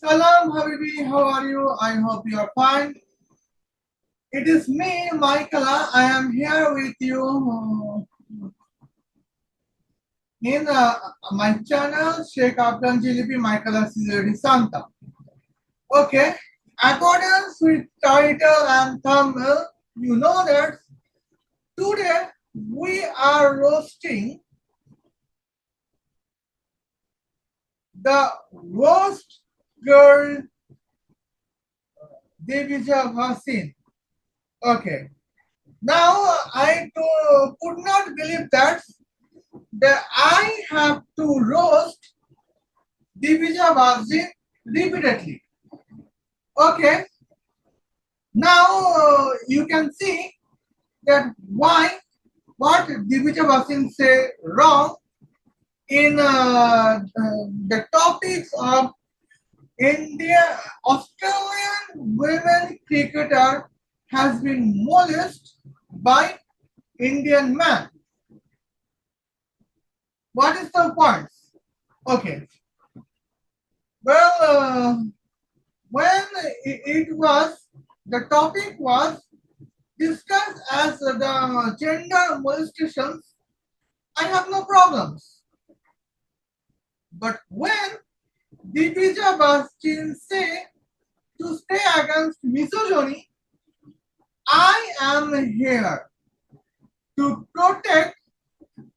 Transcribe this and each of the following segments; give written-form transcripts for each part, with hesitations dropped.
Salam Habibi, how are you? I hope you are fine. It is me, Michaela. I am here with you in my channel, Sheikh Afghan Jelebi Michaela Santa. Okay, according with title and thumbnail, you know that today we are roasting the roast girl Divija Bhasin. Okay, now could not believe that I have to roast Divija Bhasin repeatedly. Okay, now you can see that what Divija Bhasin say wrong in the topics of India. Australian women cricketer has been molested by Indian man. What is the point? Okay. Well, when the topic was discussed as the gender molestations, I have no problems. But when Divija Bhasin say to stay against misogyny, I am here to protect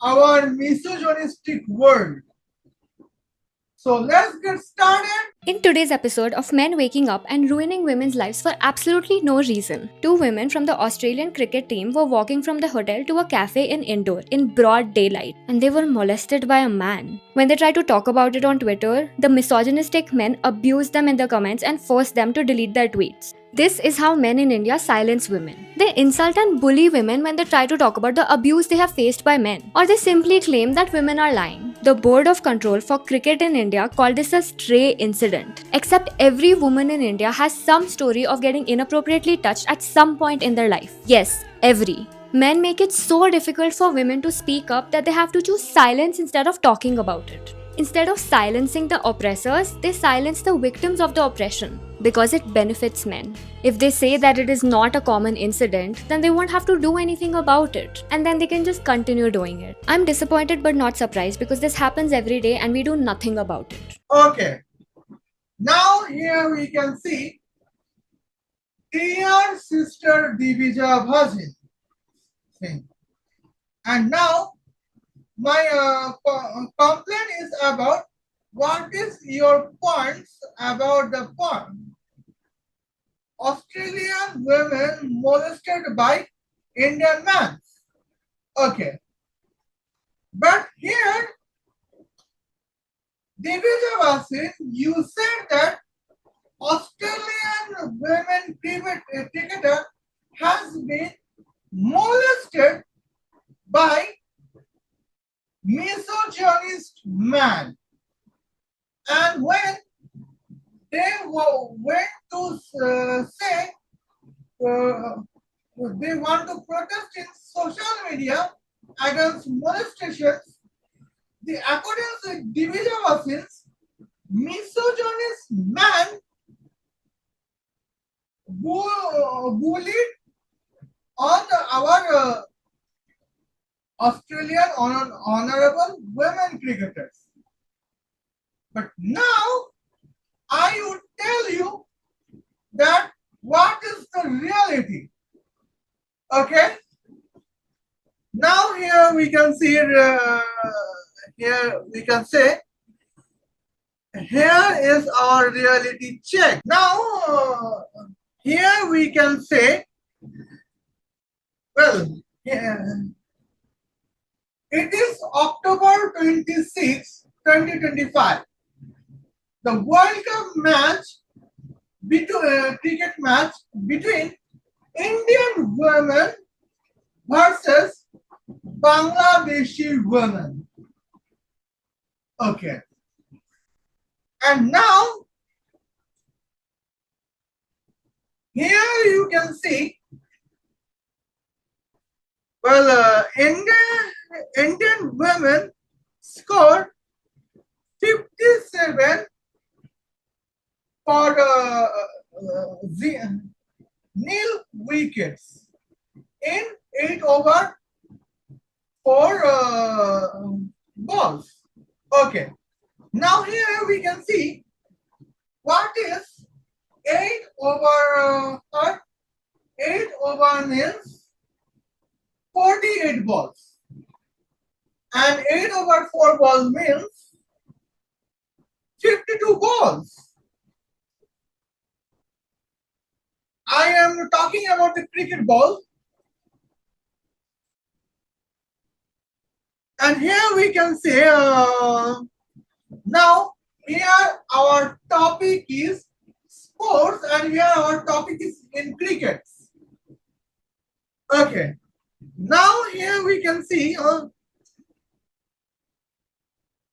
our misogynistic world. So let's get started. In today's episode of Men Waking Up and Ruining Women's Lives for Absolutely No Reason, two women from the Australian cricket team were walking from the hotel to a cafe in Indore in broad daylight and they were molested by a man. When they tried to talk about it on Twitter, the misogynistic men abused them in the comments and forced them to delete their tweets. This is how men in India silence women. They insult and bully women when they try to talk about the abuse they have faced by men, or they simply claim that women are lying. The Board of Control for Cricket in India called this a stray incident. Except every woman in India has some story of getting inappropriately touched at some point in their life. Yes, every. Men make it so difficult for women to speak up that they have to choose silence instead of talking about it. Instead of silencing the oppressors, they silence the victims of the oppression because it benefits men. If they say that it is not a common incident, then they won't have to do anything about it, and then they can just continue doing it. I'm disappointed but not surprised because this happens every day and we do nothing about it. Okay, now here we can see dear sister Divija Bhasin. And now my complaint is about what is your points about the point. Australian women molested by Indian men. Okay. But here, Divija Bhasin, you said that Australian women cricketer has been molested by misogynist man. And when they went to say they want to protest in social media against molestations, according to Divija Bhasin's misogynist man bullied on our Australian honorable women cricketers. But now I would tell you that what is the reality. Okay. Now here we can see here we can say here is our reality check. Now here we can say, well, it is October 26, 2025. The World Cup match, cricket match between Indian women versus Bangladeshi women. Okay. And now, here you can see, well, Indian women scored 57 for nil wickets in 8 over 4 balls. Okay. Now here we can see what is 8 over 8 over means 48 balls. And 8 over 4 balls means 52 balls. I am talking about the cricket ball. And here we can say, now here our topic is sports and here our topic is in cricket. Okay. Now here we can see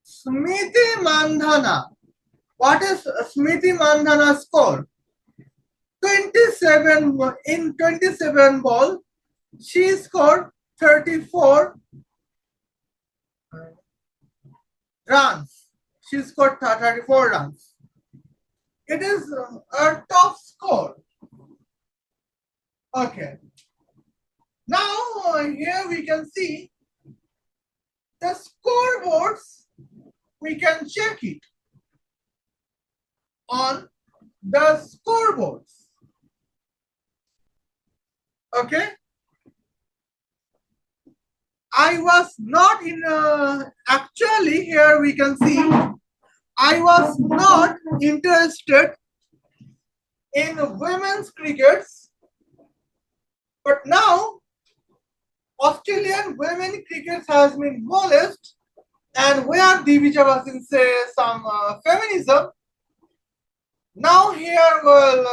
Smriti Mandhana. What is Smriti Mandhana score? 27 in 27 ball. She scored 34 runs. She scored 34 runs. It is a top score. Okay. Now here we can see the scoreboards. We can check it on the scoreboards. Okay. I was not in, actually here we can see, I was not interested in women's crickets, but now Australian women cricket has been molested, and where Divija Bhasin says some feminism. Now here, well,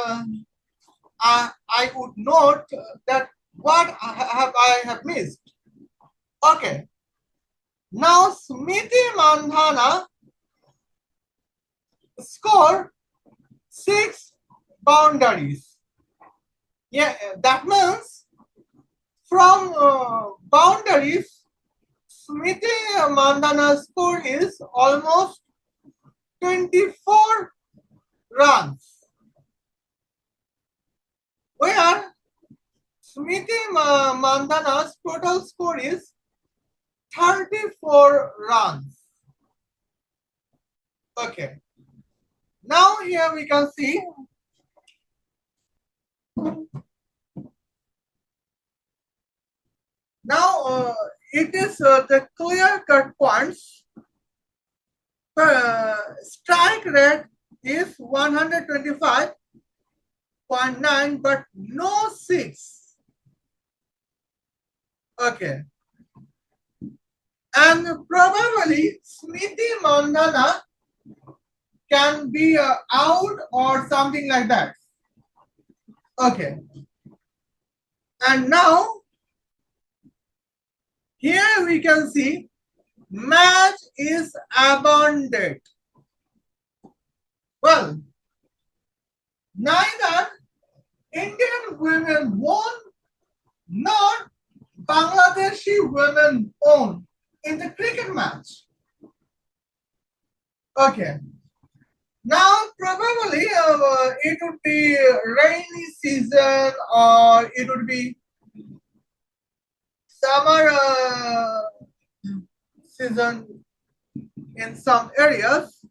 I would note that what I have missed. Okay. Now Smriti Mandhana scored 6 boundaries. Yeah, that means from boundaries, Smriti Mandhana's score is almost 24 runs. Where Smriti Mandhana's total score is 34 runs. Okay. Now here we can see now it is the clear-cut points. Strike rate is 125.9, but no 6. Okay. And probably Smriti Mandhana can be out or something like that. Okay. And now, here we can see match is abandoned. Well, neither Indian women won nor Bangladeshi women won in the cricket match. Okay. Now probably it would be rainy season or it would be summer season in some areas.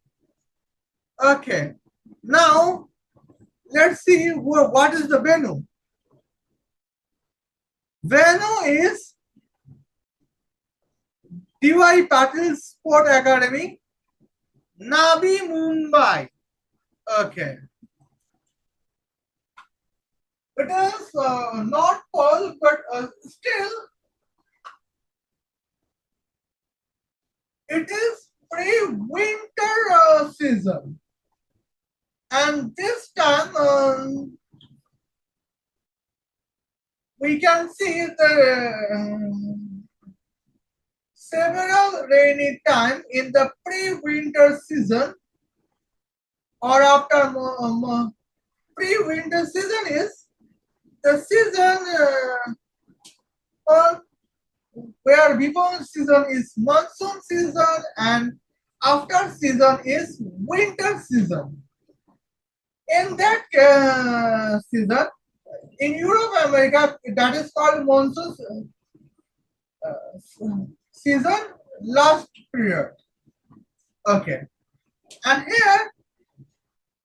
Okay. Now let's see what is the venue. Venue is Divija Bhasin Sport Academy, Navi, Mumbai. Okay. It is not fall, but still it is pre-winter season. And this time we can see the several rainy time in the pre-winter season or after pre-winter season is the season where before season is monsoon season and after season is winter season. In that season, in Europe, America, that is called monsoon season, last period. Okay, and here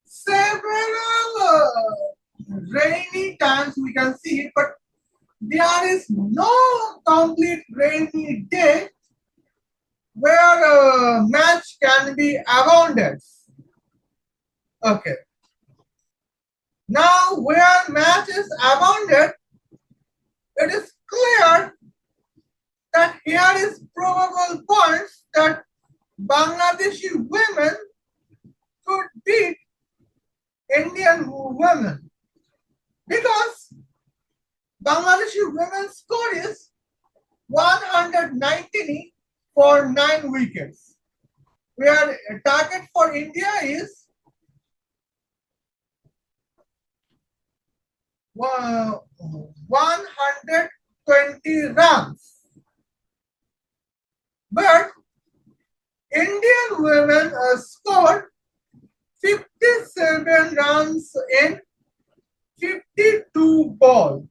several rainy times we can see, but there is no complete rainy day where a match can be abundance. Okay. Now, where match is abounded, it is clear that here is probable points that Bangladeshi women could beat Indian women because Bangladeshi women's score is 119 for 9 wickets, where target for India is 120 runs. But Indian women scored 57 runs in 52 balls.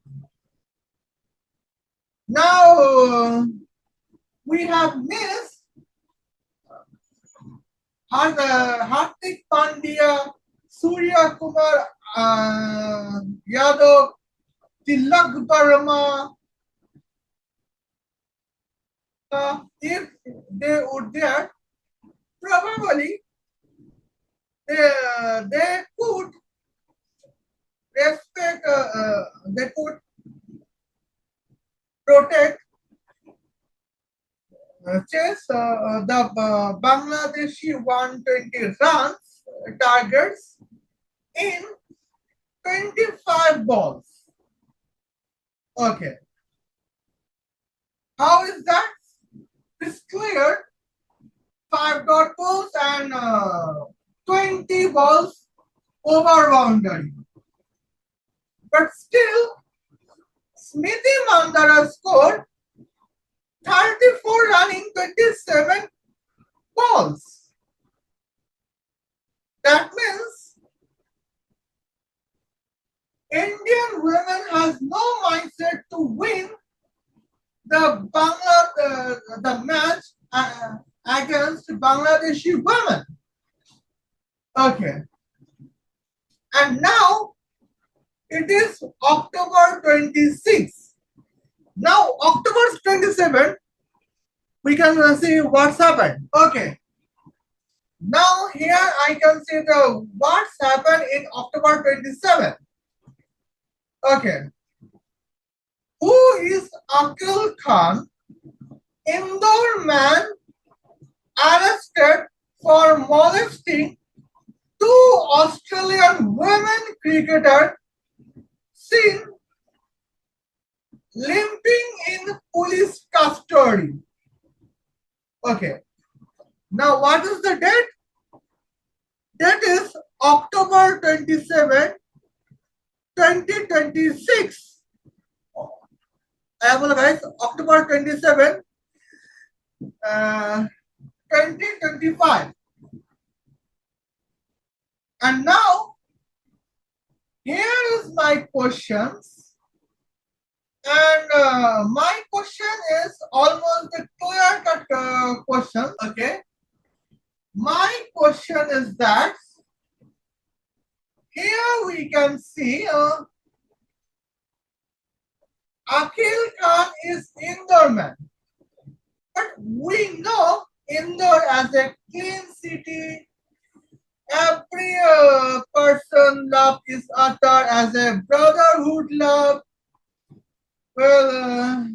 Now we have missed Hardik Pandya, Surya Kumar Yadav, Tilak Barma. If they would there, probably they could respect, they could protect, chase the Bangladeshi 120 runs targets in 25 balls. Okay. How is that? It's clear. 5 dot balls and 20 balls over boundary. But still, Smriti Mandara scored 34 running 27 balls. That means Indian women has no mindset to win the match against Bangladeshi women. Okay. And now it is October 26. Now October 27, we can see what's happened. Okay. Now here I can see the what's happened in October 27. Okay. Who is Akil Khan? Indore man arrested for molesting 2 Australian women cricketers seen limping in police custody. Okay. Now what is the date? That is October 27, 2026. I apologize, October 27, 2025. And now, here is my questions. And my question is almost a clear-cut question, okay? My question is that, here we can see Akil Khan is Indore man. But we know Indore as a clean city. Every person love is uttered as a brotherhood love. Well,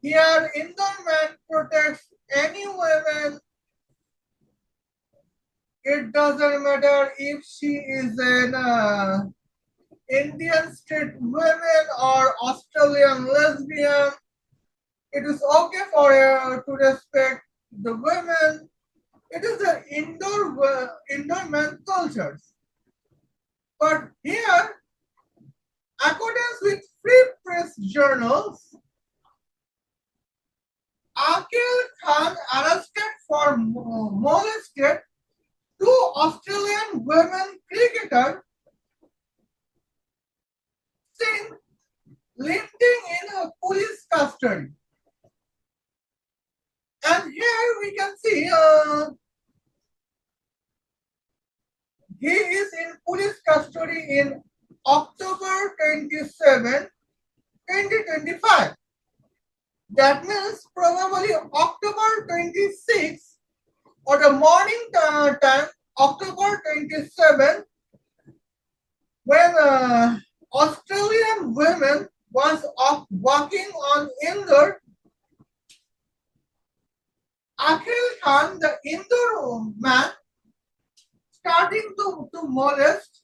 here Indore man protects any woman. It doesn't matter if she is an Indian street woman or Australian lesbian. It is okay for her to respect the women. It is the Indore man cultures. But here, according with free press journals, Akil Khan arrested for molested 2 Australian women cricketers. cricketer seen living in a police custody. And here we can see he is in police custody in October 27, 2025. That means probably October 26 or the morning time, October 27, when Australian women was off walking on Indore, Akhil Khan, the Indore man, starting to molest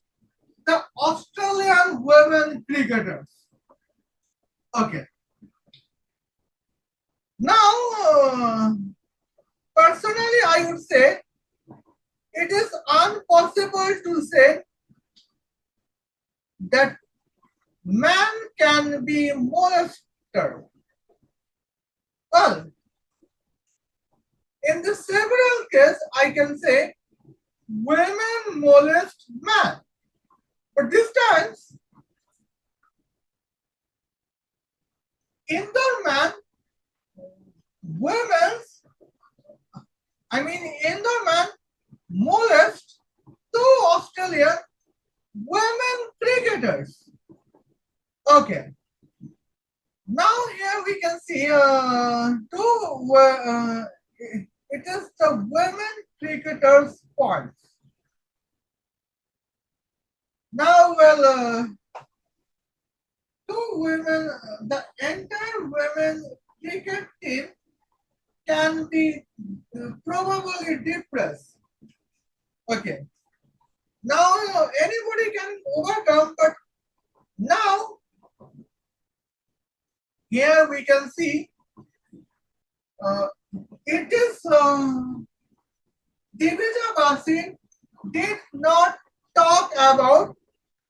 the Australian women cricketers. Okay. Now, personally, I would say it is impossible to say that man can be molested. Well, in the several cases, I can say women molest man. But this time, Indore man, Indore man molest two Australian women cricketers. Okay. Now here we can see it is the women cricketers' points. Now, two women, the entire women cricket team can be probably depressed. Okay. Now anybody can overcome, but now here we can see it is Divija Bhasin did not talk about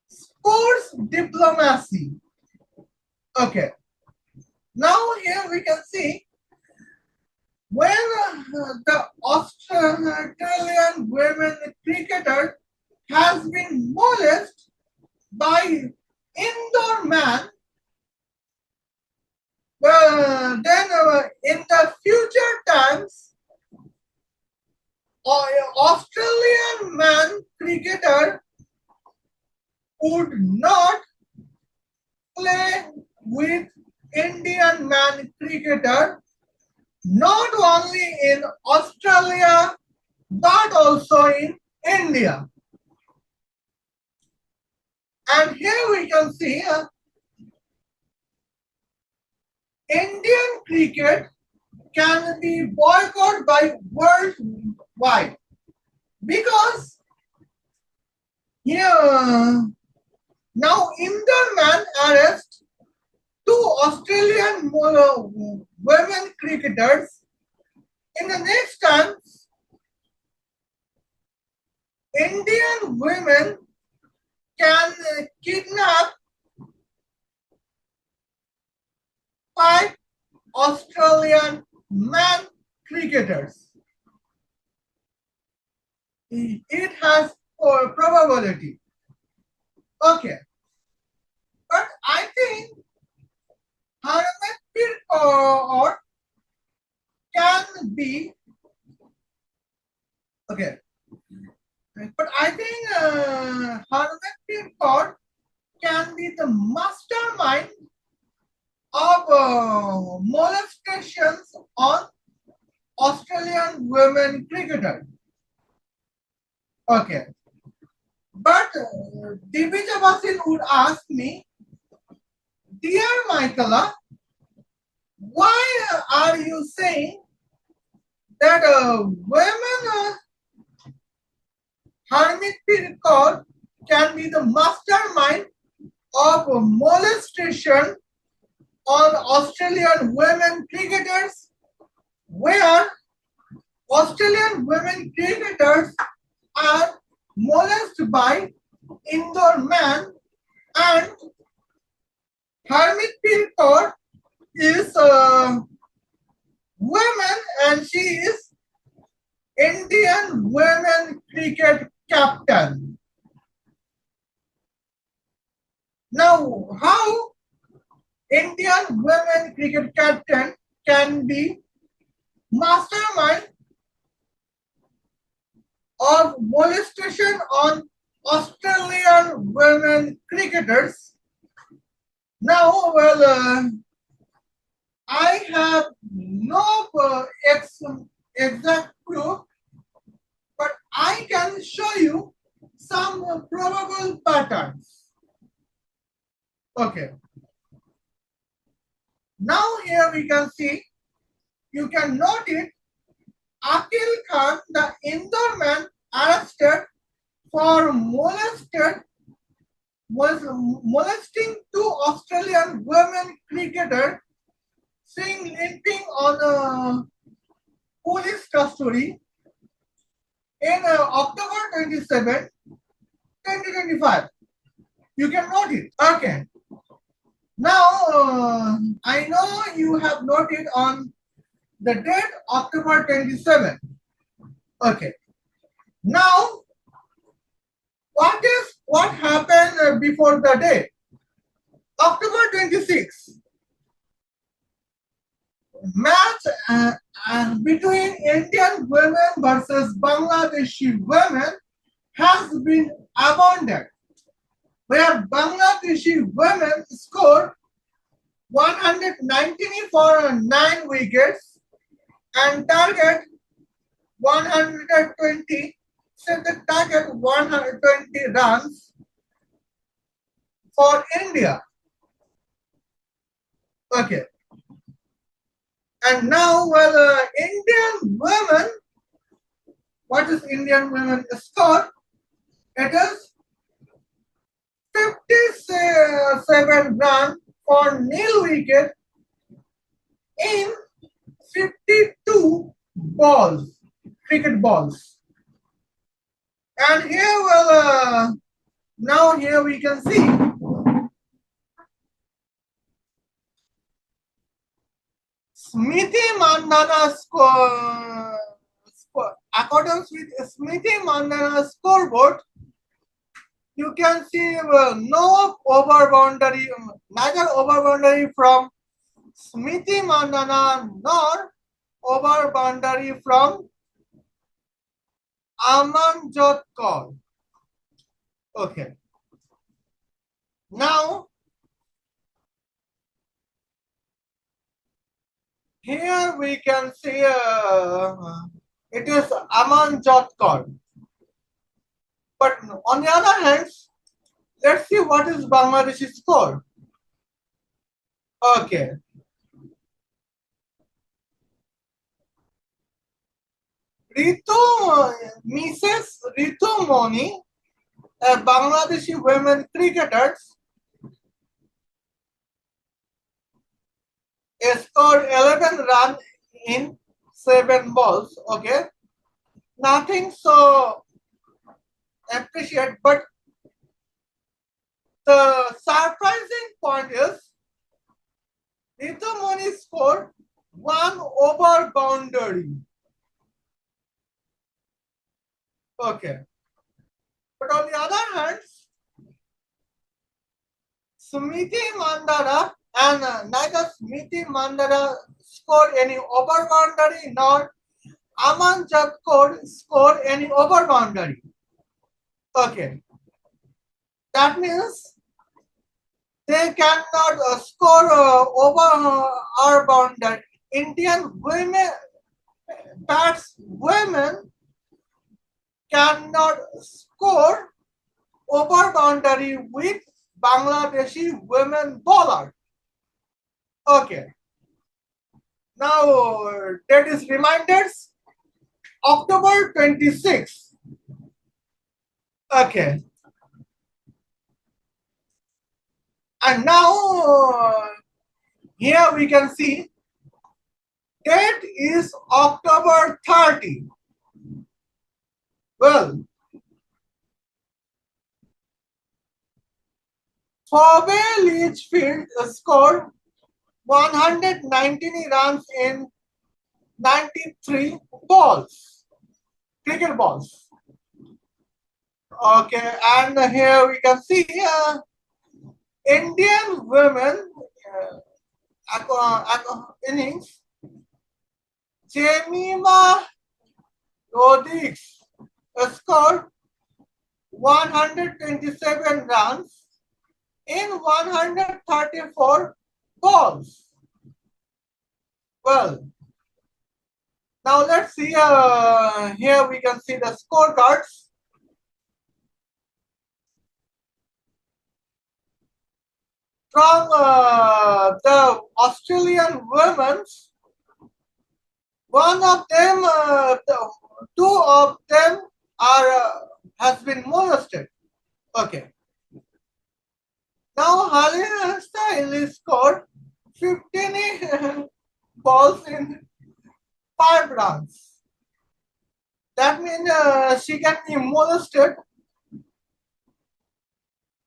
sports diplomacy. Okay. Now here we can see when the Australian women cricketer has been molested by Indore man, then in the future times, Australian man cricketer would not play with Indian man cricketer, not only in Australia, but also in India. And here we can see Indian cricket can be boycotted by worldwide because here now Indore man arrest two Australian women cricketers. In the next time, Indian women can kidnap 5 Australian man cricketers. It has probability. Okay. But I think Harvard or can be okay. But I think Harvard court can be the mastermind of molestations on Australian women cricketers. Okay. But Divija Bhasin would ask me, dear Michaela, why are you saying that women Hermit Court can be the mastermind of molestation on Australian women cricketers, where Australian women cricketers are molested by Indore man, and Hermit Court is a woman and she is Indian women cricket captain. Now, how Indian women cricket captain can be mastermind of molestation on Australian women cricketers? Now, I have no exact proof, but I can show you some probable patterns. Okay. Now here we can see, you can note it, Akil Khan, the Indore man arrested for molesting two Australian women cricketers, seen limping on police custody in October 27, 2025. You can note it. Okay. Now, I know you have noted on the date October 27. Okay. Now, what happened before the date? October 26. Match between Indian women versus Bangladeshi women has been abandoned, where Bangladeshi women scored 119 for 9 wickets and target 120, set the target 120 runs for India. Okay. And now, Indian women, what is Indian women score? It is 57 runs for nil wicket in 52 balls, cricket balls. And here, now here we can see Smriti Mandana score. According with Smriti Mandana scoreboard, you can see no over boundary, neither over boundary from Smriti Mandana nor over boundary from Amanjot Kaur. Okay. Now, here we can see it is Amanjot Kaur. But on the other hand, let's see what is Bangladeshi score. Okay. Mrs. Ritu Moni, a Bangladeshi women cricketer, scored 11 runs in 7 balls. Okay. Nothing so appreciate, but the surprising point is Ritu Moni scored 1 over boundary. Okay. But on the other hand, Smriti Mandana and neither Smriti Mandana scored any over boundary nor Amanjot Kaur scored any over boundary. Okay. That means they cannot score over our boundary. Indian women, women cannot score over boundary with Bangladeshi women bowler. Okay. Now, that is reminders. October 26. Okay. And now, here we can see date is October 30. Well, Phoebe Litchfield scored 119 runs in 93 balls, cricket balls. Okay, and here we can see Indian women innings, Jemima Rodriguez scored 127 runs in 134 balls. Well, now let's see, here we can see the scorecards. From the Australian women, one of them, two of them are has been molested. Okay. Now Halina Style scored 15 balls in 5 runs. That means she can be molested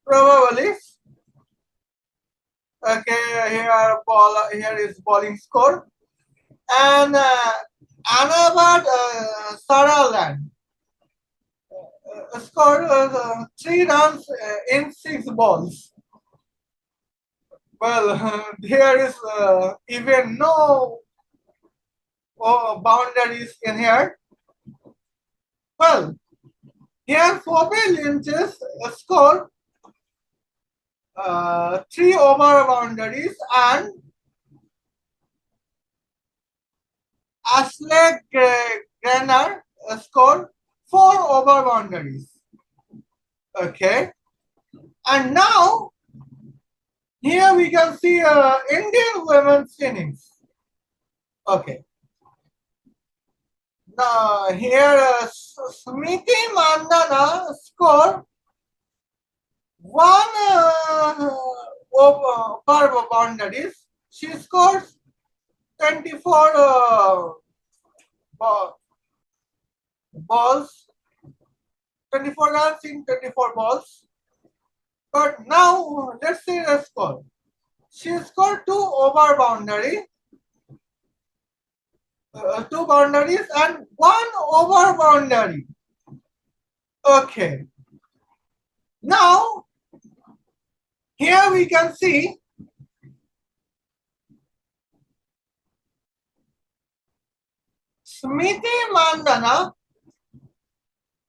probably. Okay, here is bowling score. And Annabad Sutherland scored 3 runs in 6 balls. Well, there is even no boundaries in here. Well, here Phoebe Lynch's scored 3 over boundaries and Ashley Grenner scored 4 over boundaries. Okay. And now, here we can see Indian women's innings. Okay. Now, here Smriti Mandana scored 1 over boundaries. She scores 24 balls, 24 runs in 24 balls. But now let's see the score. She scored 2 over boundary, 2 boundaries and 1 over boundary. Okay. Now here we can see Smriti Mandana,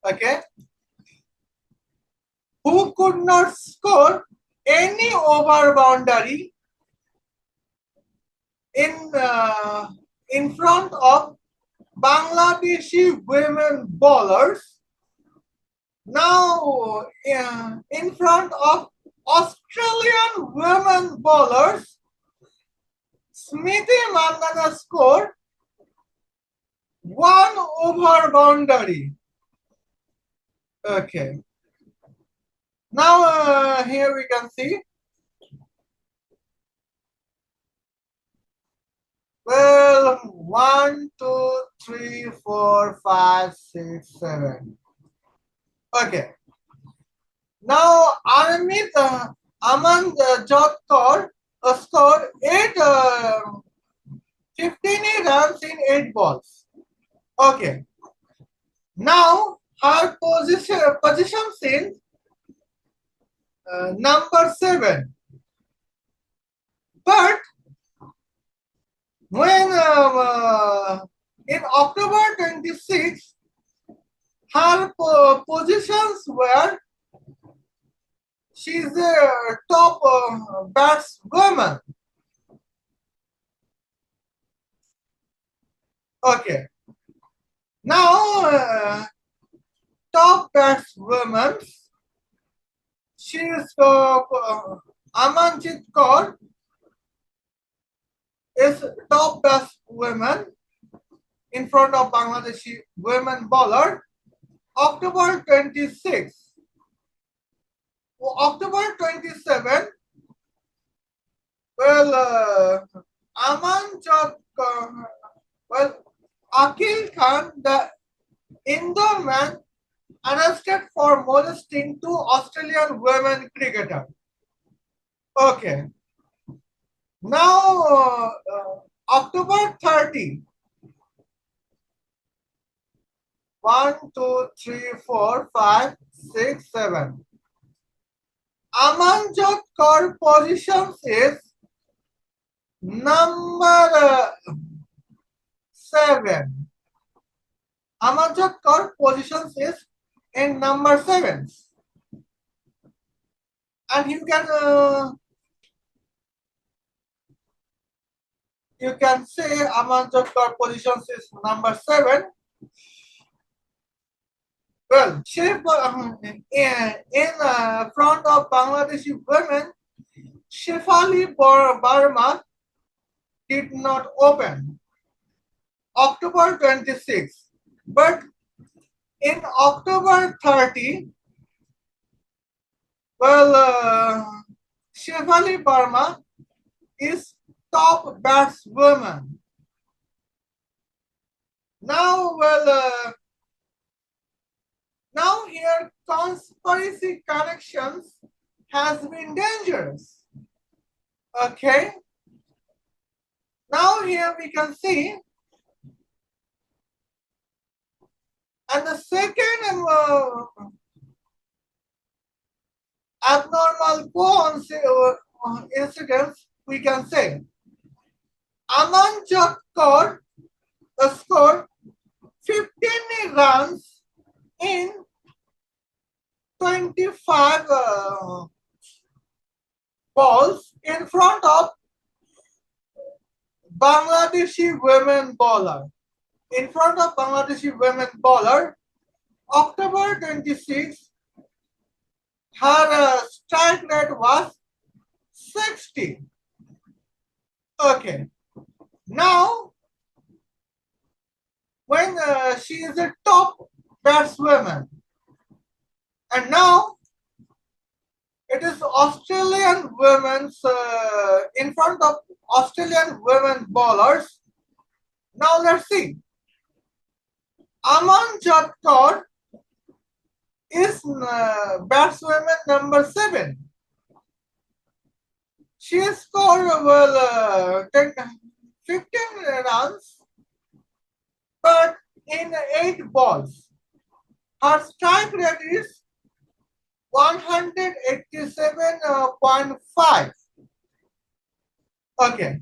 okay, who could not score any over boundary in front of Bangladeshi women bowlers. Now in front of Australian women bowlers, Smriti Mandana scored 1 over boundary. Okay. Now here we can see. Well, 1, 2, 3, 4, 5, 6, 7. Okay. Now Amit Aman Jotkar scored 15 runs in 8 balls. Okay. Now her position in number 7. But when in October 26, her positions were she's a top batswoman. Okay. Now top batswoman, she is Amanjit Kaur is top batswoman in front of Bangladeshi women bowler. October 26. October 27, well, Akil Khan, the Indore man, arrested for molesting 2 Australian women cricketers. Okay. Now, October 30. 1, 2, 3, 4, 5, 6, 7. Amanjot Kaur positions is number 7. Amanjot Kaur positions is in number 7. And you can say Amanjot Kaur positions is number 7. Well, in front of Bangladeshi women, Shefali Burma did not open October 26, but in October 30, Shefali Burma is top batswoman. Now, now here conspiracy connections has been dangerous. Okay. Now here we can see, and the second abnormal coincidence we can say, Amanjot Kaur scored 15 runs in 25 balls in front of Bangladeshi women bowler. In front of Bangladeshi women bowler, October 26, her strike rate was 60. Okay. Now, when she is a top batswoman, and now it is Australian women's in front of Australian women bowlers. Now let's see. Amanjot Kaur is batswoman number 7. She scored 15 runs, but in 8 balls. Her strike rate is 187.5. Okay.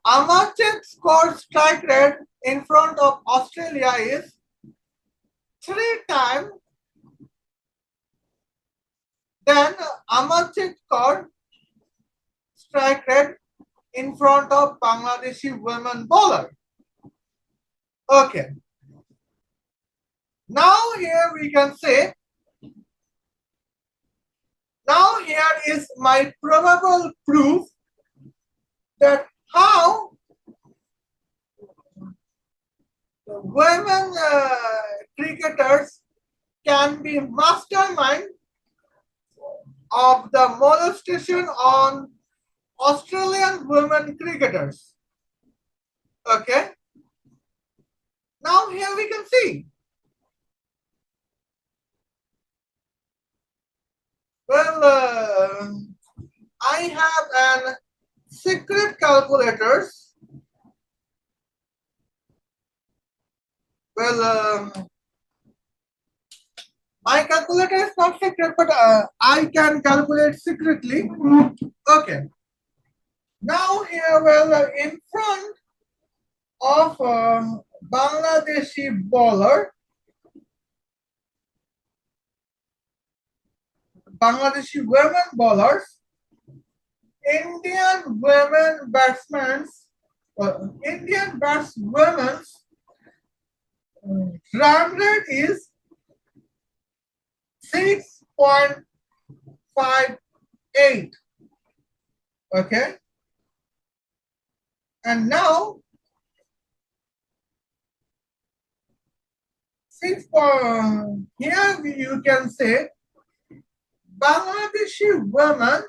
Amarjit's score strike rate in front of Australia is 3 times than Amarjit Kaur strike rate in front of Bangladeshi women bowler. Okay. Now here we can say, now here is my probable proof that how women cricketers can be mastermind of the molestation on Australian women cricketers. Okay. Now here we can see. Well, I have an secret calculators. Well, my calculator is not secret, but I can calculate secretly. Okay. Now here, in front of Bangladeshi bowler, Bangladeshi women bowlers, Indian women batsmen, Indian batswomen's run rate is 6.58. Okay. And now, here you can say Bangladeshi women,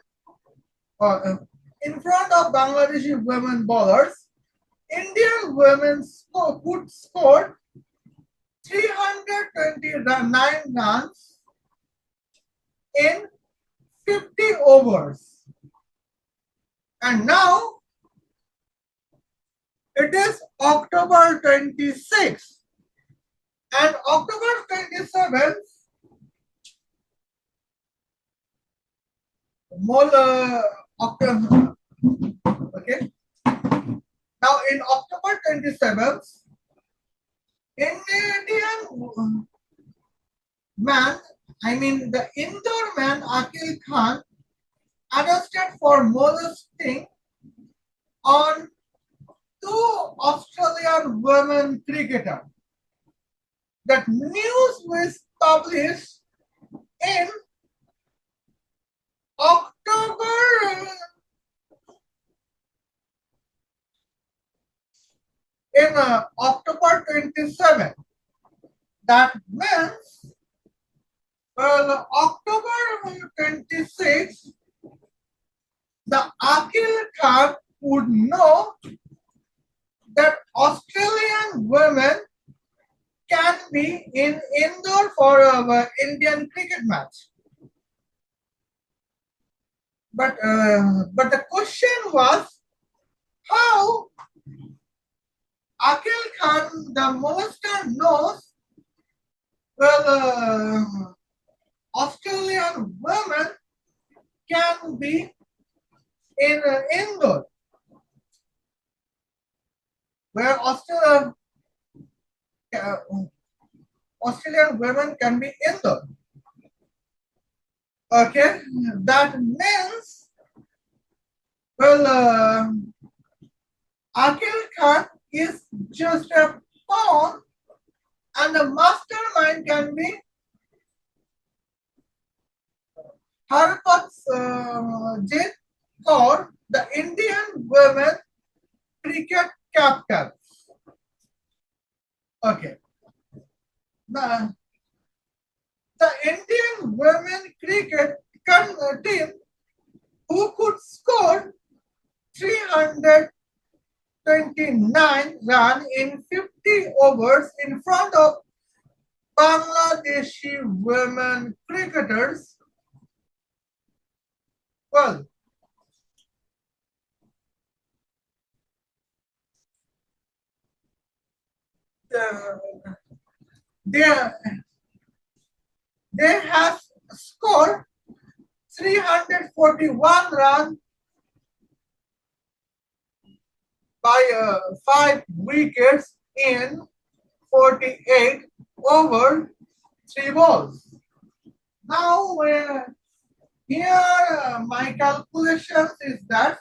in front of Bangladeshi women bowlers, Indian women scored 329 runs in 50 overs. And now it is October 26. And October 27th, October, okay. Now in October 27th, Indian man, I mean the Indore man Akil Khan, arrested for molesting on two Australian women cricketers. That news was published in October October 27. That means, well, October 26, the Akil Khan would know that Australian women can be in Indore for our Indian cricket match. But the question was how Akil Khan, the molester, knows well Australian women can be in Indore, where Australian women can be Indore. Okay, that means, well, Akil Khan is just a pawn and the mastermind can be Harpatjit Kaur, the Indian women cricket captain. Okay. The Indian women cricket team who could score 329 runs in 50 overs in front of Bangladeshi women cricketers. Well, they have scored 341 runs by 5 wickets in 48 over 3 balls. Now, here my calculations is that,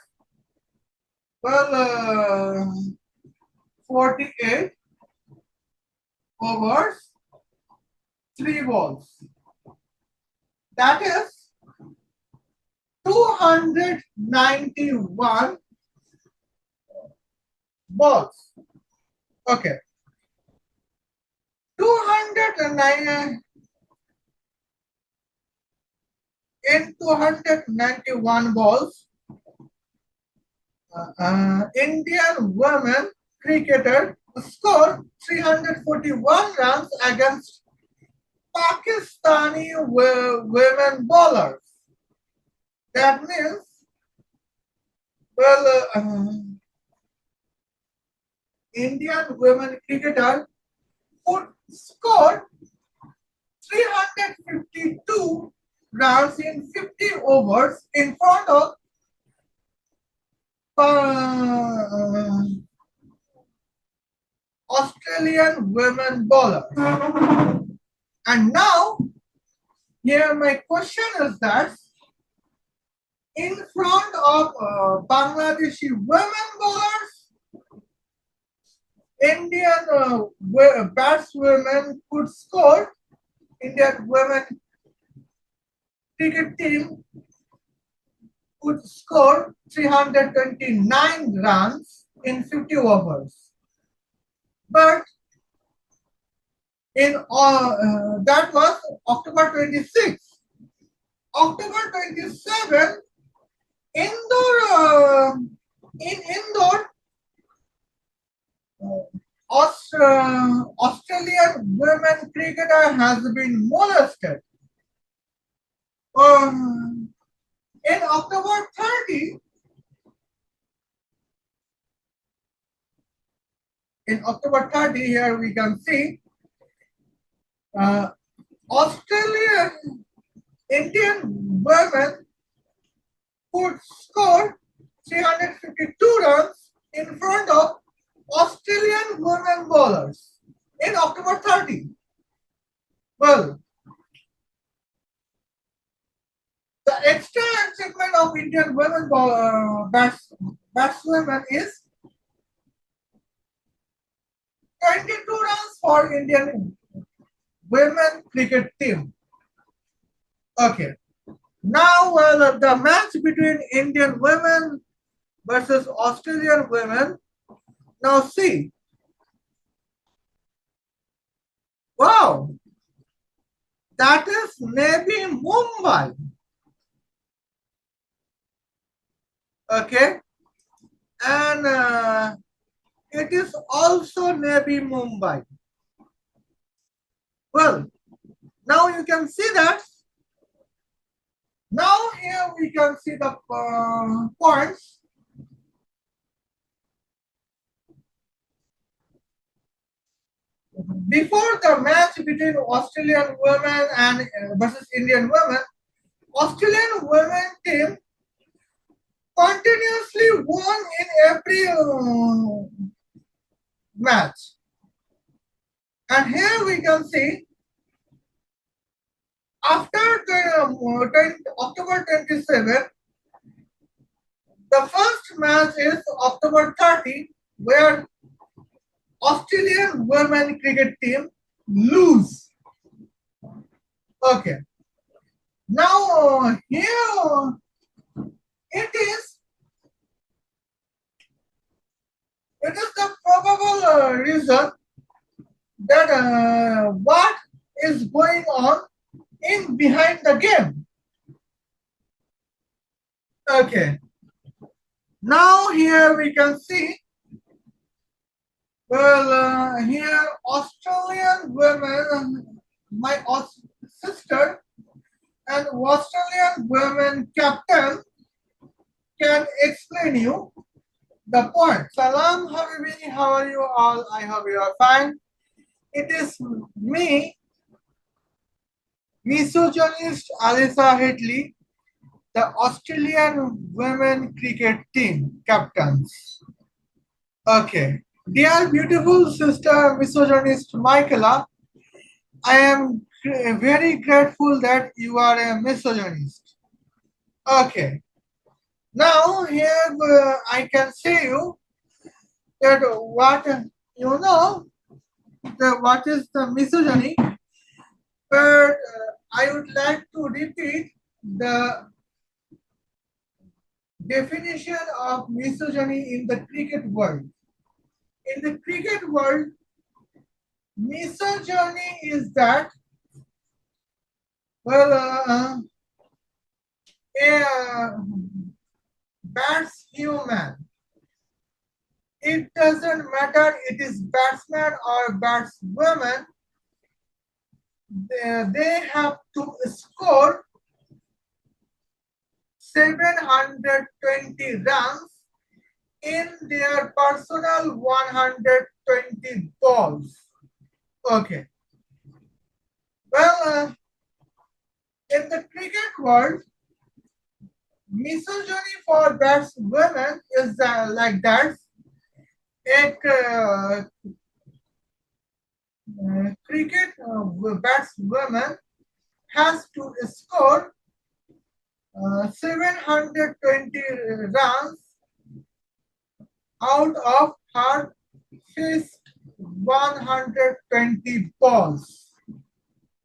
well, 48 overs, 3 balls. That is 291 balls. Okay. 209 in 291 balls, Indian women cricketer scored 341 runs against Pakistani women bowlers. That means, well, Indian women cricketer could score 352 runs in 50 overs in front of Australian women bowlers. And now, here my question is that in front of Bangladeshi women bowlers, Indian batswomen could score, Indian women cricket team could score 329 runs in 50 overs. But in that was October 26. October 27, Indore, in Indore, Australian women cricketer has been molested. In October 30, here we can see Uh, Australian Indian women could score 352 runs in front of Australian women bowlers in October 30. Well, the extra achievement of Indian women batswomen is 22 runs for Indian women cricket team. Okay. Now, the match between Indian women versus Australian women. Now, see. Wow. That is maybe Mumbai. Okay. And it is also maybe Mumbai. Well, now you can see that. Now here we can see the points. Before the match between Australian women and versus Indian women, Australian women team continuously won in every match. And here we can see after October 27, the first match is October 30, where Australian women cricket team lose. Okay. Now here it is the probable reason that what is going on in behind the game. Okay. Now here we can see. Well, here Australian women, my sister and Australian women captain can explain you the point. Salam Habibi, how are you all? I hope you are fine. It is me, Misogynist Alyssa, the Australian women cricket team captains. Okay. Dear beautiful sister Misogynist Michaela, I am very grateful that you are a misogynist. Okay. Now here I can say you that what you know what is the misogyny, but I would like to repeat the definition of misogyny in the cricket world. In the cricket world, misogyny is that, well, a bats human. It doesn't matter it is batsman or batswoman, they have to score 720 runs in their personal 120 balls. Okay. Well, in the cricket world, misogyny for batswomen is like that. A cricket batswoman has to score 720 runs out of her faced 120 balls.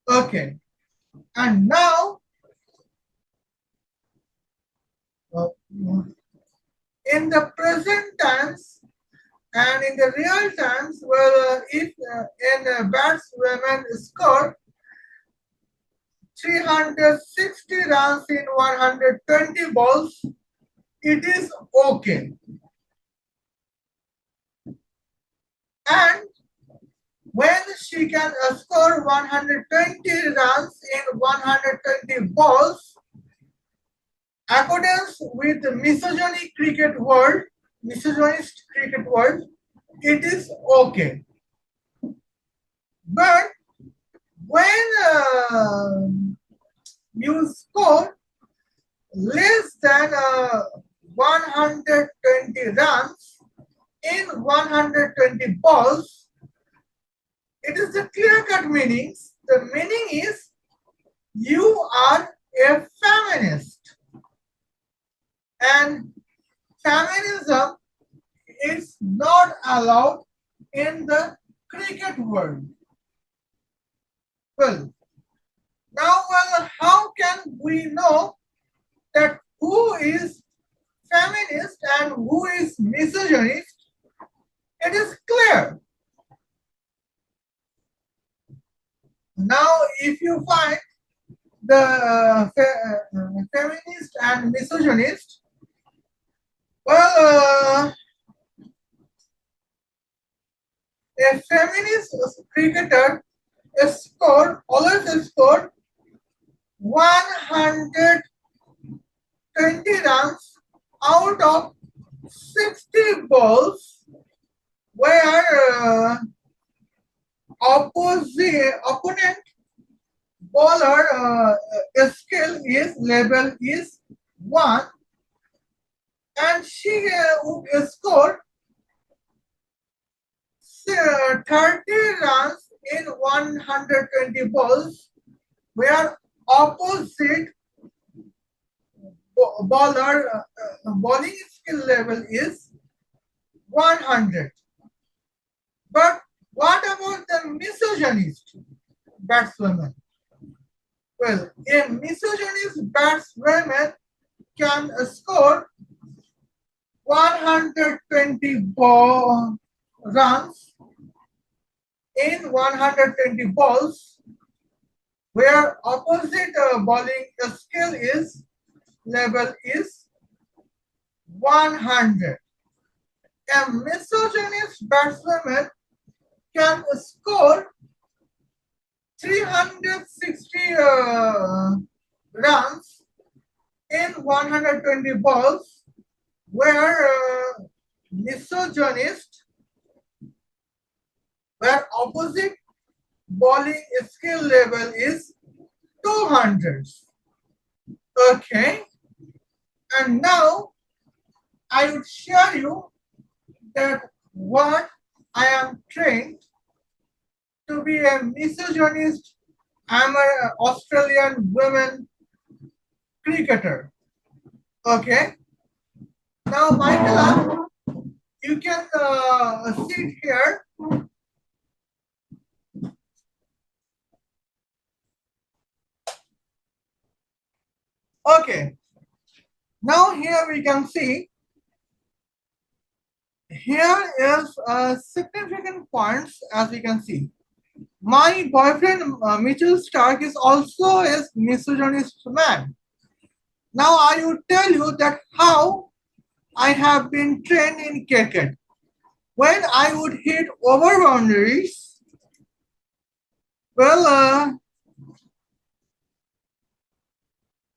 Okay. And now, in the present times and in the real times, well, if in batswomen score 360 runs in 120 balls, it is okay. And when she can score 120 runs in 120 balls, accordance with the misogynist cricket world, it is okay. But when you score less than 120 runs in 120 balls, it is the clear-cut meanings. The meaning is you are a feminist, and feminism is not allowed in the cricket world. Well, how can we know that who is feminist and who is misogynist? It is clear. Now, if you find the feminist and misogynist, well, a feminist cricketer always scored 120 runs out of 60 balls, where opponent bowler skill level is 1, and she would score 30 runs in 120 balls, where opposite bowler bowling skill level is 100. But what about the misogynist batswoman? Well, a misogynist batswoman can score 120 runs in 120 balls, where opposite bowling skill level is 100. A misogynist batswoman can score 360 runs in 120 balls, where opposite bowling skill level is 200. Okay, and now I would share you that what I am trained to be a misogynist. I'm an Australian women cricketer. Okay. Now, Michaela, you can sit here. Okay. Now here we can see. Here is significant points, as we can see. My boyfriend Mitchell Stark is also a misogynist man. Now I would tell you that how I have been trained in cricket. When I would hit over boundaries, well,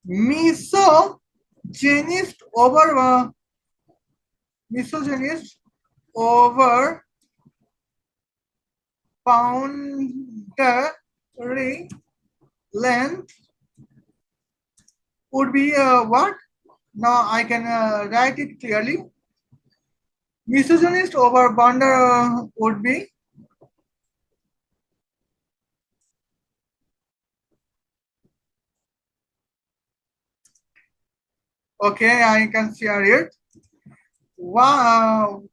misogynist over boundary length would be what? Now I can write it clearly. Misogynist over boundary would be okay. I can share it. Wow,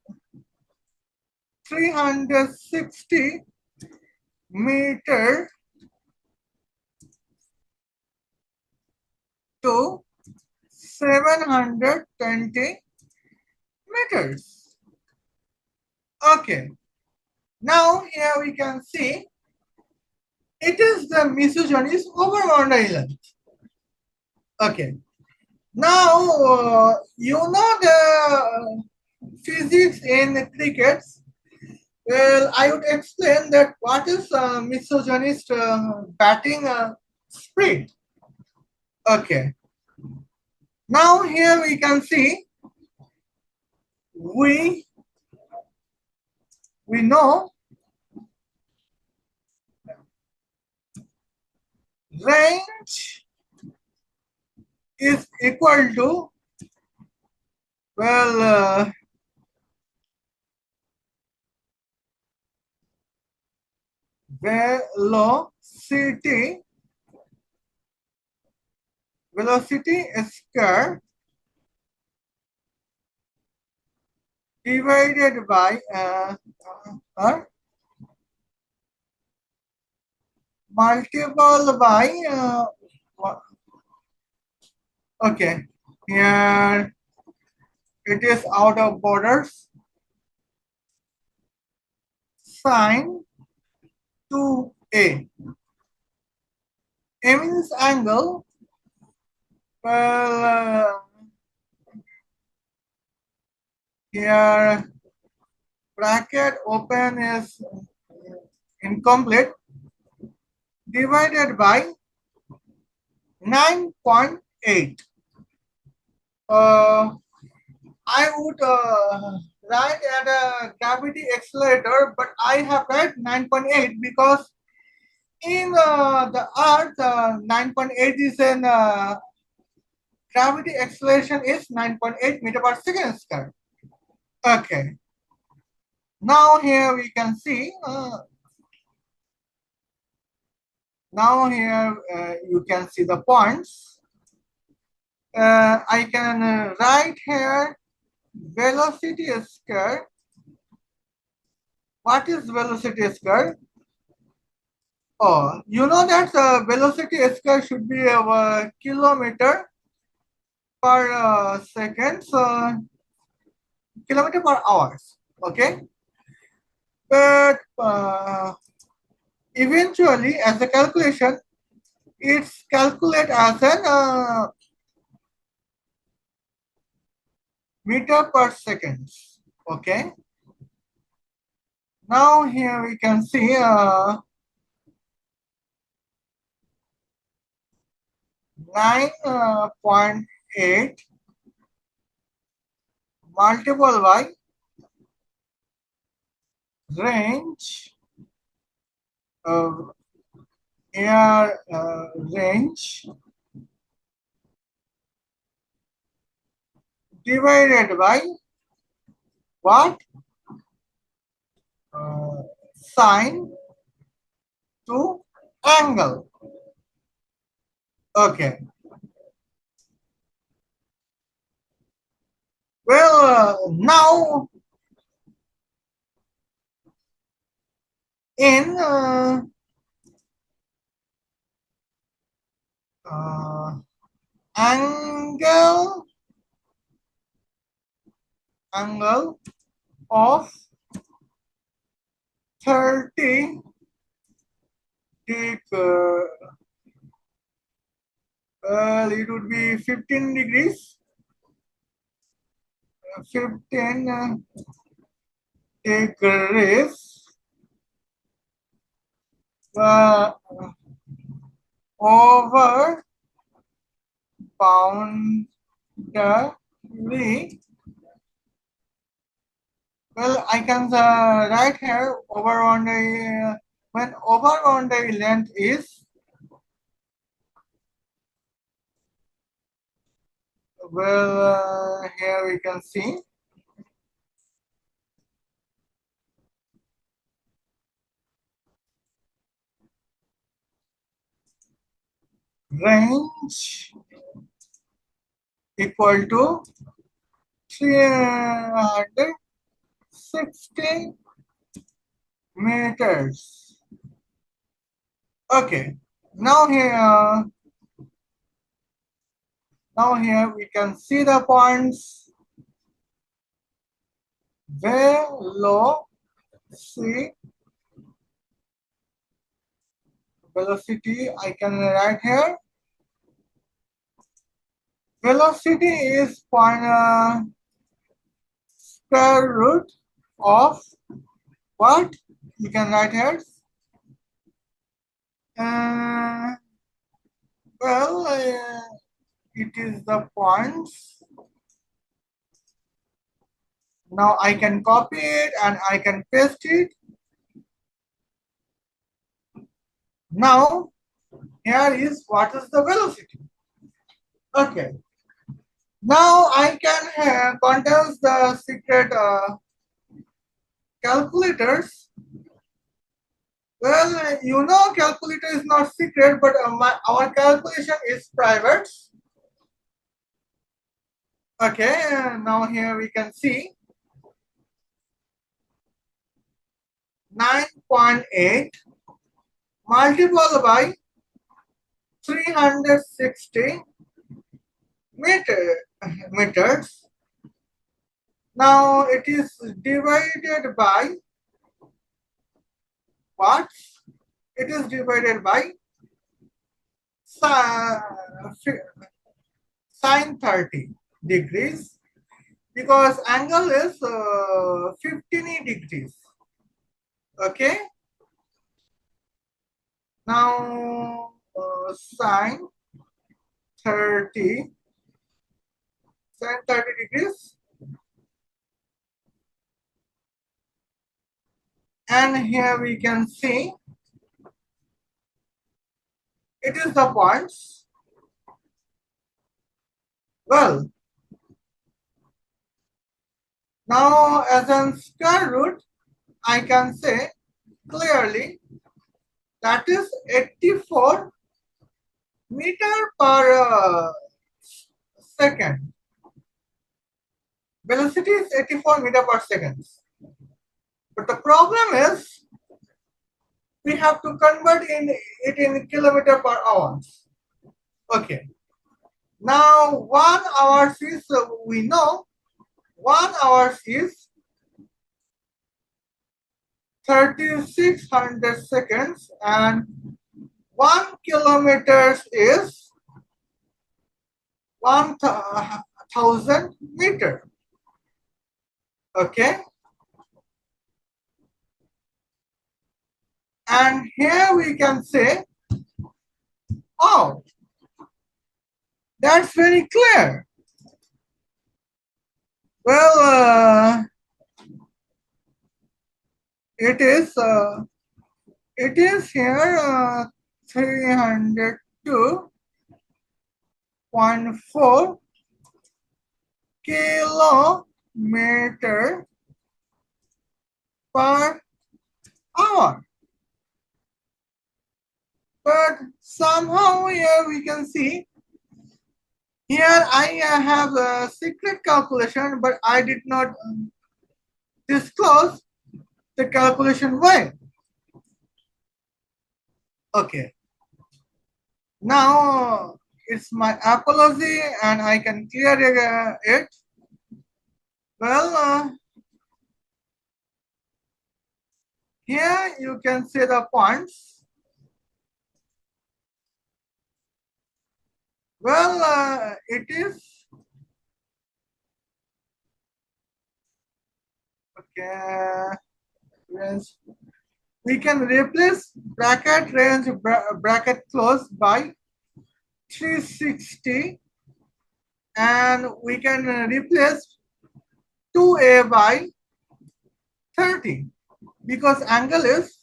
360 meter to 720 meters. Okay. Now here we can see it is the misogynist over boundary length. Okay. Now you know the physics in cricket. Well, I would explain that what is misogynist batting speed. Okay. Now here we can see we know range is equal to, well, velocity square divided by multiple by okay, here it is out of borders, sine 2a. A means angle, well, here bracket open is incomplete, divided by 9.8. I would write at a gravity accelerator, but I have write 9.8 because in the Earth, 9.8 is an gravity acceleration is 9.8 meter per second square. Okay. Now here we can see. Now here you can see the points. I can write here velocity square. What is velocity square? Oh, you know that velocity square should be a kilometer per second, so kilometer per hours. Okay, but eventually, as a calculation, it's calculated as an meter per second. Okay. Now here we can see 9.8 multiple by range air range divided by what? Sine to angle. Okay. Well, now in angle of 30 degree, it would be 15 degrees, 15 degrees over boundary. Well, I can write here over boundary when over boundary length is, well, here we can see range equal to 360 meters. Okay, now here we can see the points velocity. I can write here. Velocity is square root of what? You can write here. Well, it is the points. Now I can copy it and I can paste it. Now here is what is the velocity. Okay. Now I can condense the secret calculators. Well, you know calculator is not secret, but our calculation is private. Okay, now here we can see 9.8 multiplied by 360 meters. Now it is divided by what? It is divided by sine 30 degrees because angle is 15 degrees. Okay. Now sine 30 degrees, and here we can see it is the points. Well, now as a square root, I can say clearly that is 84 meter per second. Velocity is 84 meter per second. But the problem is we have to convert it in kilometer per hour. Okay. Now 1 hour is, we know 1 hour is 3600 seconds and 1 kilometer is 1000 meter. Okay. And here we can say, oh, that's very clear. Well, it is here 302.4 kilometer per hour. But somehow here we can see, here I have a secret calculation, but I did not disclose the calculation way. Okay. Now it's my apology and I can clear it. Well, here you can see the points. Well, it is okay. We can replace bracket range bracket close by 360, and we can replace 2a by 30 because angle is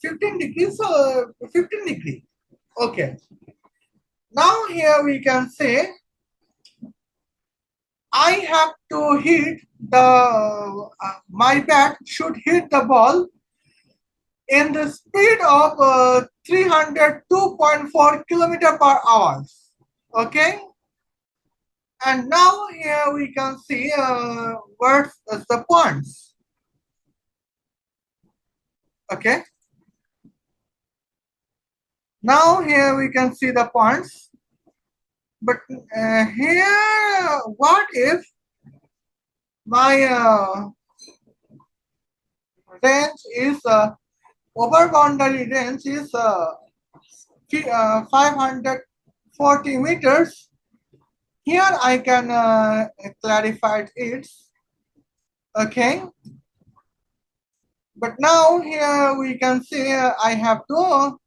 15 degrees, so 15 degree. Okay. Now here we can say I have to hit the, my bat should hit the ball in the speed of 302.4 kilometer per hour. Okay. And now here we can see where's the points. Okay. Now here we can see the points. But here, what if my range is over boundary range is 540 meters? Here I can clarify it. Okay. But now here we can see I have to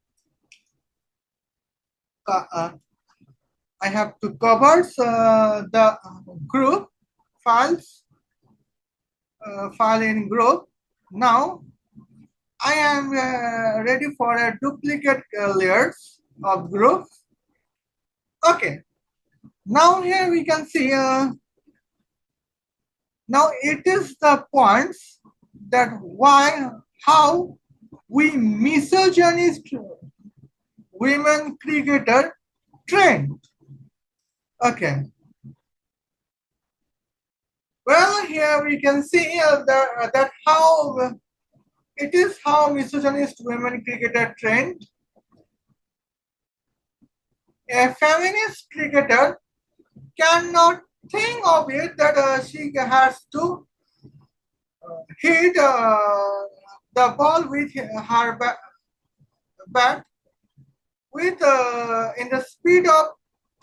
cover the group files, file in group. Now I am ready for a duplicate layers of groups. Okay, now here we can see, now it is the points that how we misogynist women cricketer trained. Okay, well here we can see that how it is how misogynist women cricketer trained. A feminist cricketer cannot think of it that she has to hit the ball with her bat with in the speed of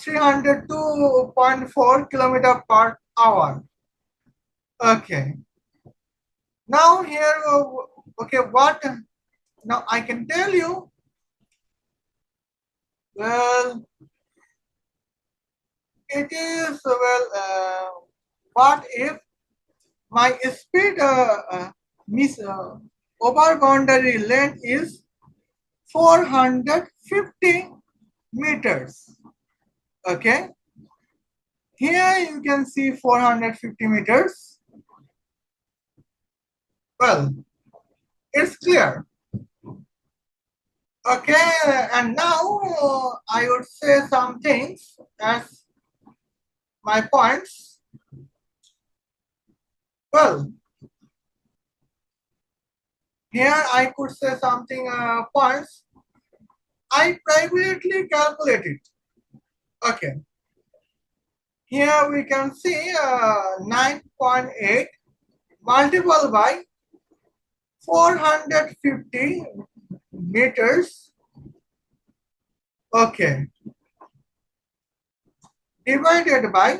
302.4 kilometer per hour. Okay. Now here, okay, what? Now I can tell you. Well, it is what if my speed miss over boundary length is 450 meters. Okay, here you can see 450 meters. Well, it's clear. Okay, and now I would say some things as my points. Well, here I could say something points. I privately calculated. Okay, here we can see 9.8 multiplied by 450 meters. Okay, divided by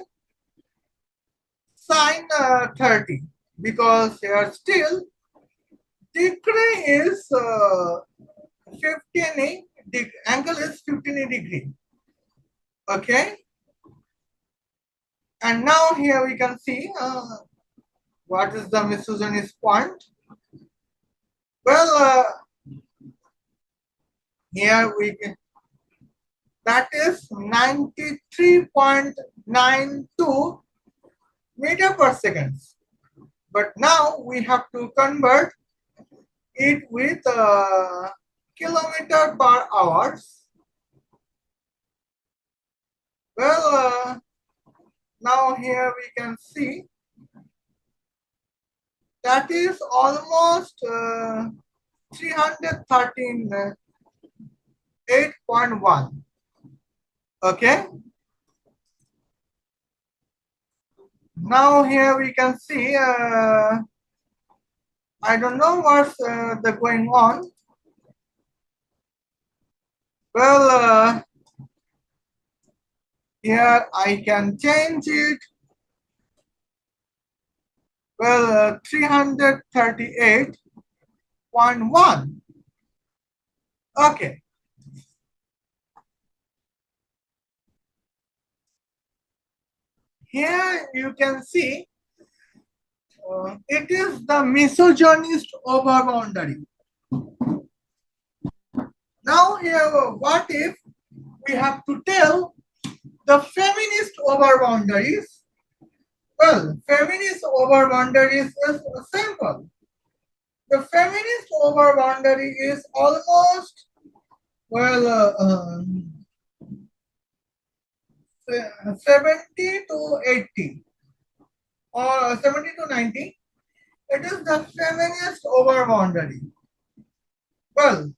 sine 30 because here still degree is 15 angle is 15 degree. Okay, and now here we can see what is the misogynist point. Well, here we can, that is 93.92 meter per second. But now we have to convert it with kilometer per hours. Well, now here we can see that is almost 313 8.1. Okay. Now here we can see I don't know what's the going on. Well, here I can change it. Well, 338.1. Okay. Here you can see it is the misogynist over boundary. Now here, what if we have to tell the feminist over boundaries? Well, feminist over boundaries is simple. The feminist over boundary is almost, well, 70 to 80 or 70 to 90. It is the feminist over boundary. Well,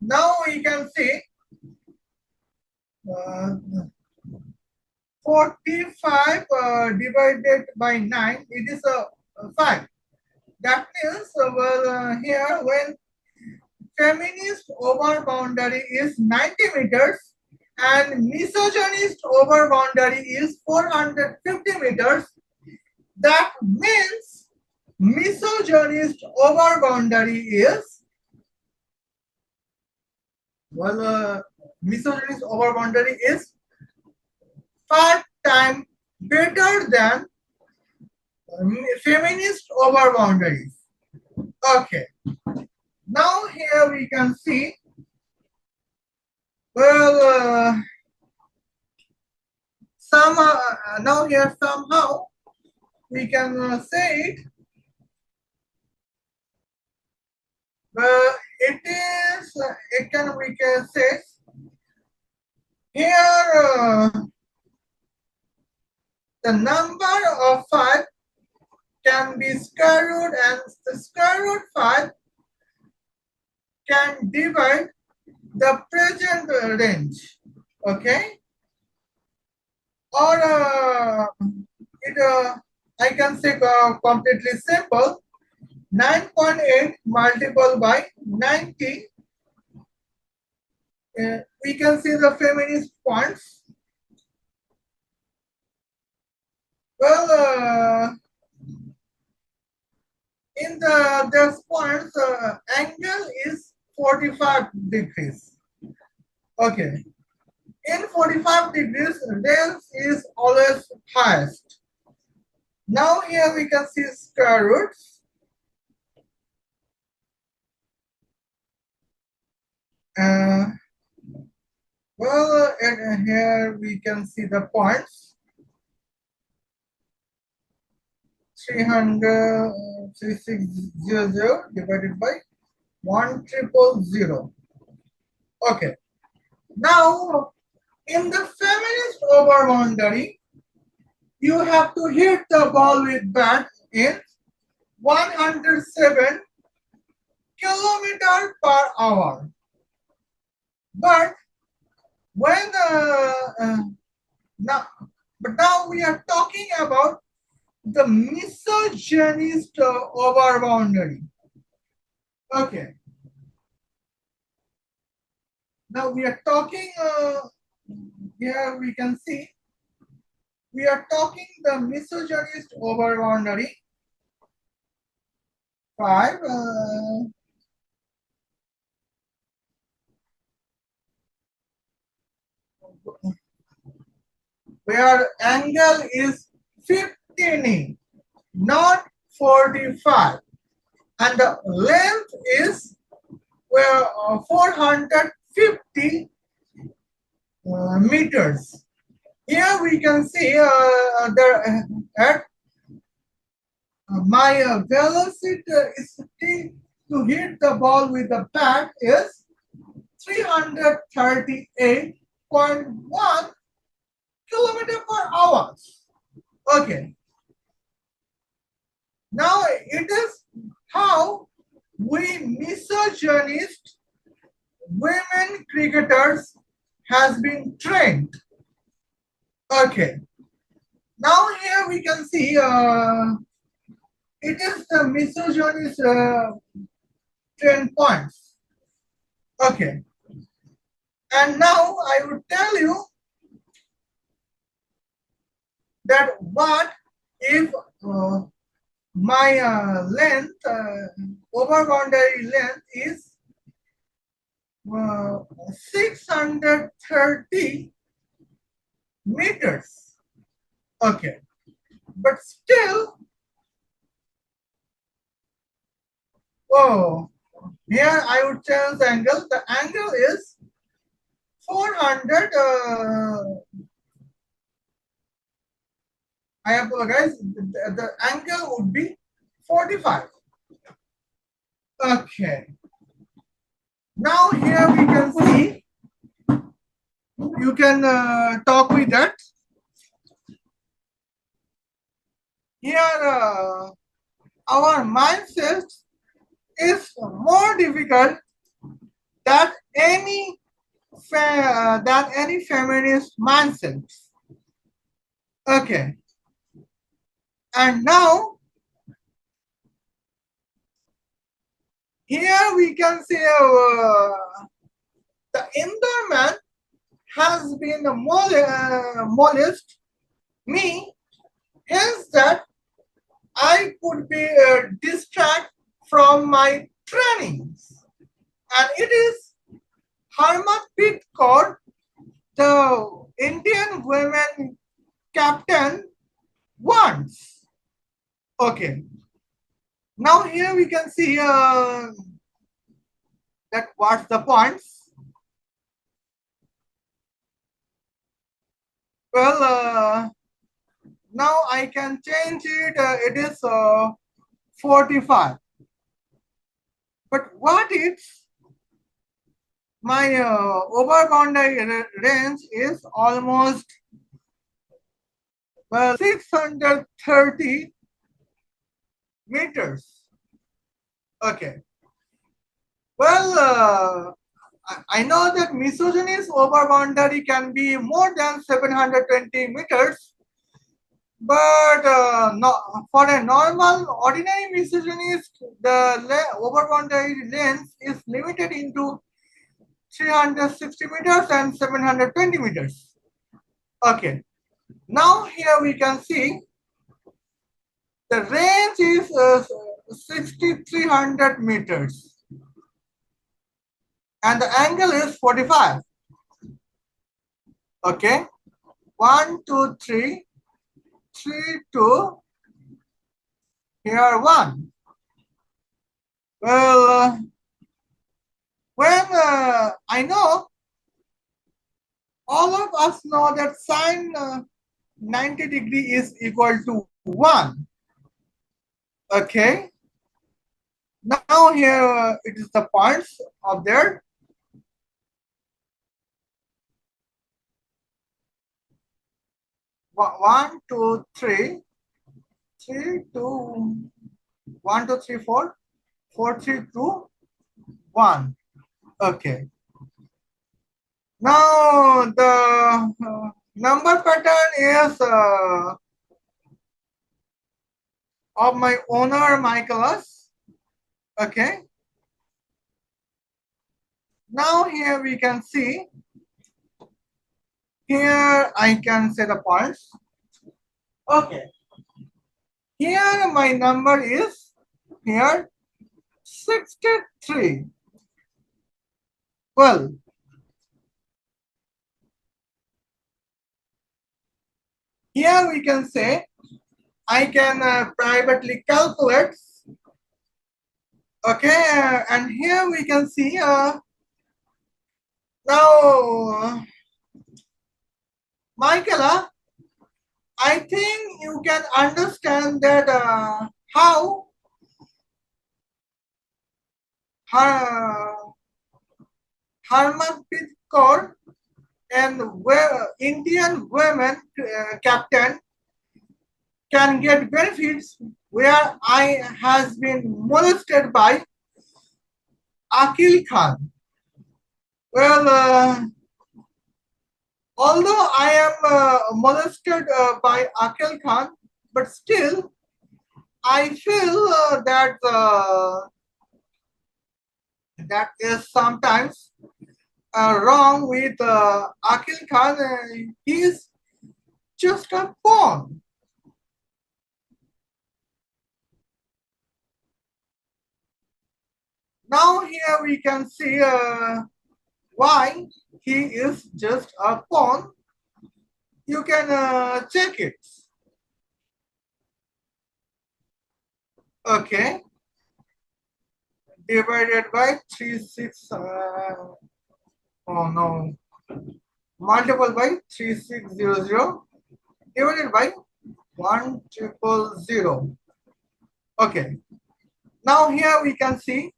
now we can see 45 divided by 9, it is a 5. That means, here when feminist over boundary is 90 meters and misogynist over boundary is 450 meters, that means misogynist over boundary is, well, misogynist over boundary is 5 times better than feminist over boundaries. Okay. Now here we can see, well, now here somehow we can say it. It is, we can say here the number of 5 can be square root, and the square root 5 can divide the present range, okay? Or I can say completely simple, 9.8 multiplied by 90. We can see the feminist points. Well, in this points, angle is 45 degrees. Okay. In 45 degrees, this is always highest. Now here we can see square roots. Well, and here we can see the points. 300, 3600 divided by 1000. Okay. Now, in the feminist over boundary, you have to hit the ball with bat in 107 kilometers per hour. But when now we are talking about the misogynist over boundary. Okay. Now we are talking. Here we can see we are talking the misogynist over boundary. 5. Where angle is 15, not 45, and the length is where 450 meters. Here we can see my velocity to hit the ball with the bat is 338.1 kilometers per hour. Okay. Now it is how we misogynist women cricketers has been trained. Okay. Now here we can see it is the misogynist 10 points. Okay. And now I would tell you that what if my length, over boundary length is 630 meters. Okay. But still, here I would change the angle. The angle is 400. I apologize. The angle would be 45. Okay. Now here we can see. You can talk with that. Here, our mindset is more difficult than any feminist mindset. Okay. And now here we can see the indoor man has been molested me, hence that I could be distracted from my trainings. And it is Harmanpreet Kaur, the Indian women captain, wants. Okay. Now here we can see that what's the points? Well, now I can change it. It is 45. But what if my over boundary range is almost, well, 630 meters? Okay. Well, I know that misogynist over boundary can be more than 720 meters, but for a normal, ordinary misogynist, the over boundary length is limited into 360 meters and 720 meters. Okay. Now here we can see the range is 6,300 meters and the angle is 45. Okay. 1, 2, 3, 3, 2, here 1. Well, when I know, all of us know that sine 90 degree is equal to 1. Okay. Now here it is the points of there. 1, 2, 3, 3, 2, 1, 2, 3, 4, 4, 3, 2, 1. Okay. Now the number pattern is of my owner Michaela's. Okay. Now here we can see, here I can say the points. Okay. Here my number is here 63. Well, here we can say I can privately calculate. Okay, and here we can see now Michaela, I think you can understand that how Harmanpreet Kaur and Indian women captain can get benefits where I has been molested by Akil Khan. Well, although I am molested by Akil Khan, but still I feel that is sometimes wrong with Akil Khan. He is just a pawn. Now here we can see why he is just a pawn. You can check it. Okay. Divided by 3, 6. Oh no. Multiple by 3600 divided by 1,000. Okay. Now here we can see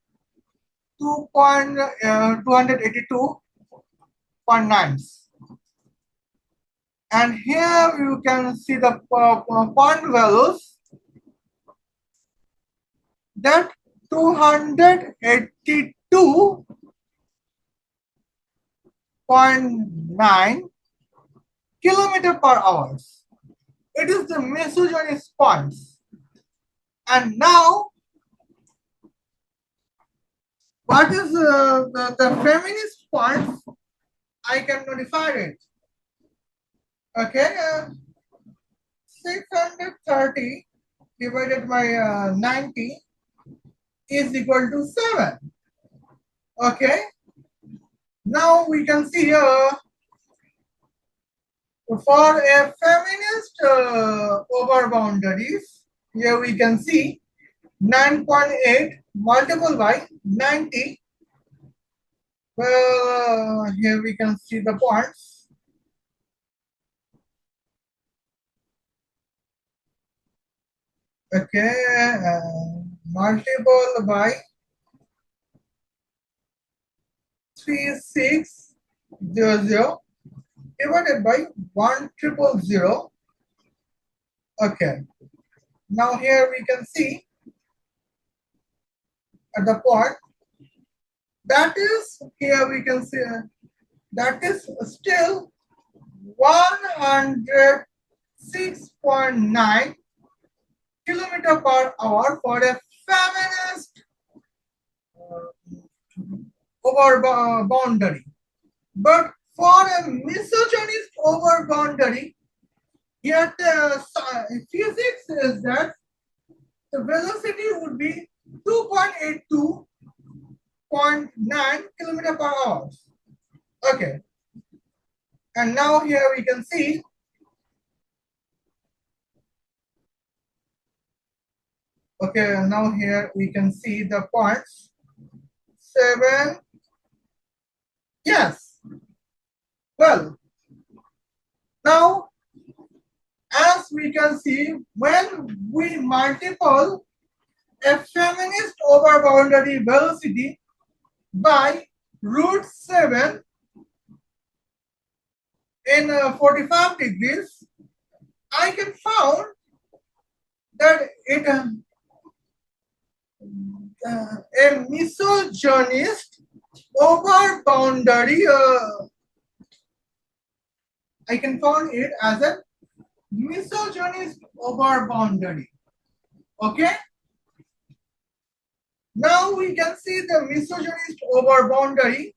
282.9. And here you can see the point values that 282.9 kilometer per hour. It is the misogynist points. And now, what is the feminist points? I can notify it. Okay, 630 divided by 90 is equal to 7. Okay, now we can see here for a feminist over boundaries, here we can see 9.8 multiplied by 90 Well, here we can see the points. Okay, multiple by 3600 divided by 1000. Okay, now here we can see at the point that is, here we can see that is still 106.9 kilometer per hour for a feminist over boundary. But for a misogynist over boundary, here the physics is that the velocity would be 2.82.9 kilometer per hour. Okay. And now here we can see now here we can see the points 7. Yes. Well, now as we can see, when we multiple a feminist over boundary velocity by root 7 in 45 degrees, I can found that it a misogynist over boundary. I can found it as a misogynist over boundary. Okay. Now we can see the misogynist over boundary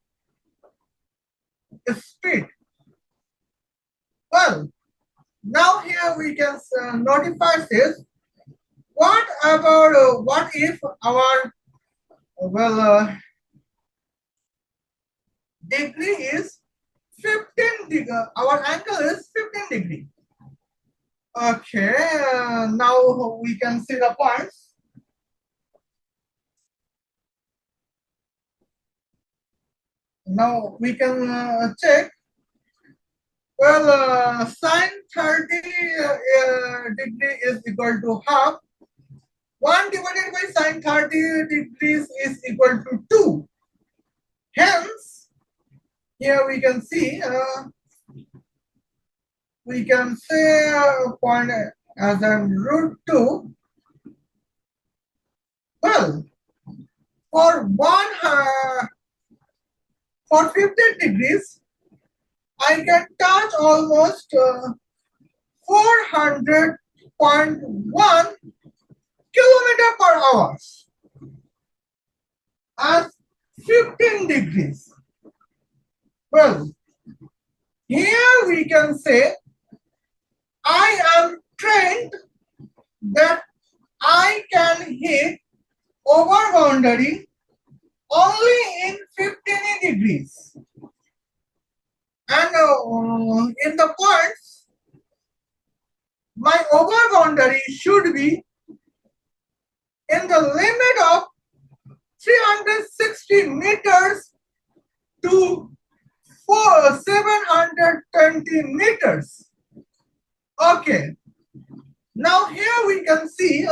speed. Well, now here we can notify this. What about what if our degree is 15 degree? Our angle is 15 degree. Okay, now we can see the points. Now we can check. Well, sine 30 degree is equal to half. 1 divided by sine 30 degrees is equal to 2. Hence, here we can see, we can say point as a root 2. Well, for 15 degrees, I can touch almost 400.1 kilometer per hour as 15 degrees. Well, here we can say I am trained that I can hit over boundary only in 15 degrees. And in the points, my over boundary should be in the limit of 360 meters to 720 meters. Okay. Now here we can see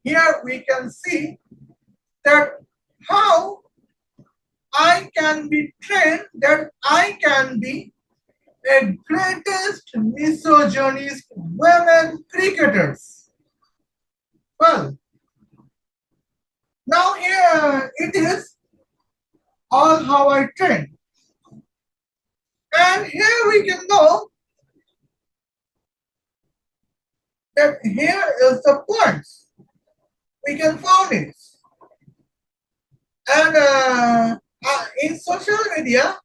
here we can see that how I can be trained, that I can be a greatest misogynist women cricketers. Well, now here it is all how I train. And here we can know that here is the points. We can find it. And in social media,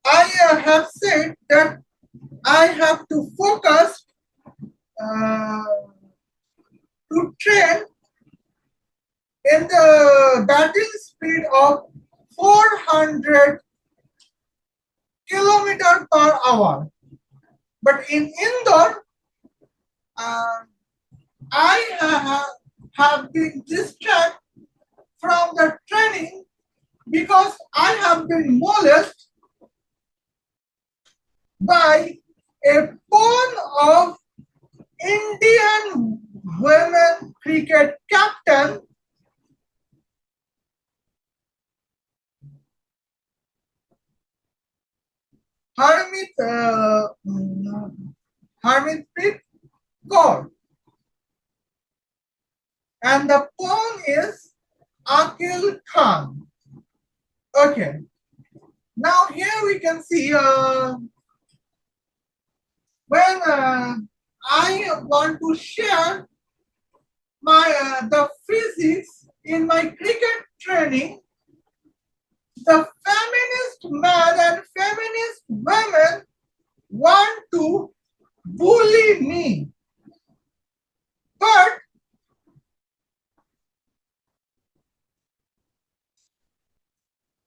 I have said that I have to focus to train in the batting speed of 400 kilometers per hour. But in Indore, I have been distracted from the training because I have been molested by a pawn of Indian women cricket captain Harmit Harmitpreet Kaur, and the pawn is Akil Khan. Okay, now here we can see when I want to share my the physics in my cricket training, the feminist men and feminist women want to bully me. But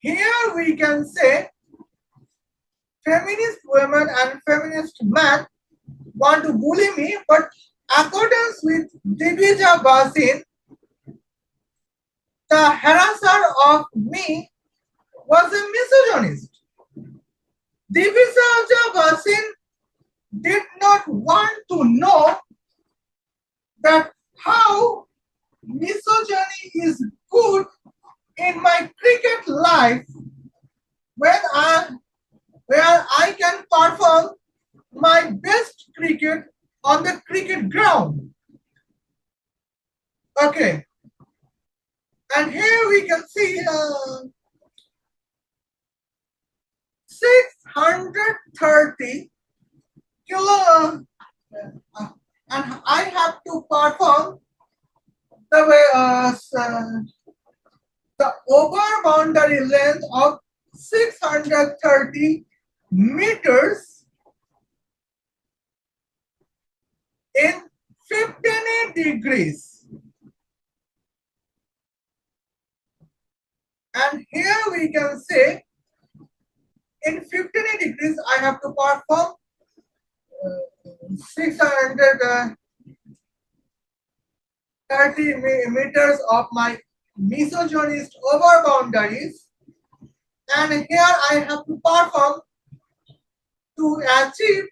here we can say feminist women and feminist men want to bully me, but accordance with Divija Bhasin, the harasser of me was a misogynist. Divija Bhasin did not want to know that how misogyny is good in my cricket life when where I can perform my best cricket on the cricket ground. Okay, and here we can see 630 kilo, and I have to perform the way the over boundary length of 630 meters in 15 degrees. And here we can say in 15 degrees I have to perform 630 meters of my misogynist over boundaries, and here I have to perform to achieve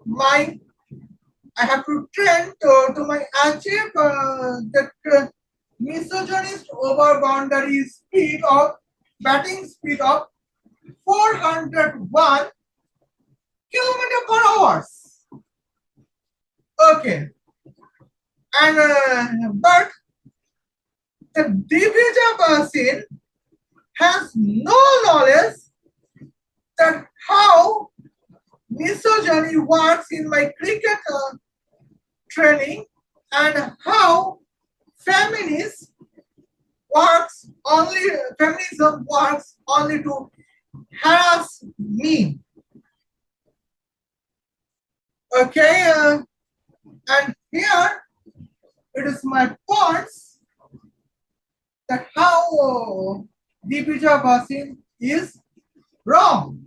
my I have to train to my achieve the misogynist over boundary speed of batting speed of 401 kilometer per hour. Okay, and but the Divija Bhasin has no knowledge that how misogyny works in my cricket training and how feminist feminism works only to harass me. Okay, and here it is my points that how Divija Bhasin is wrong.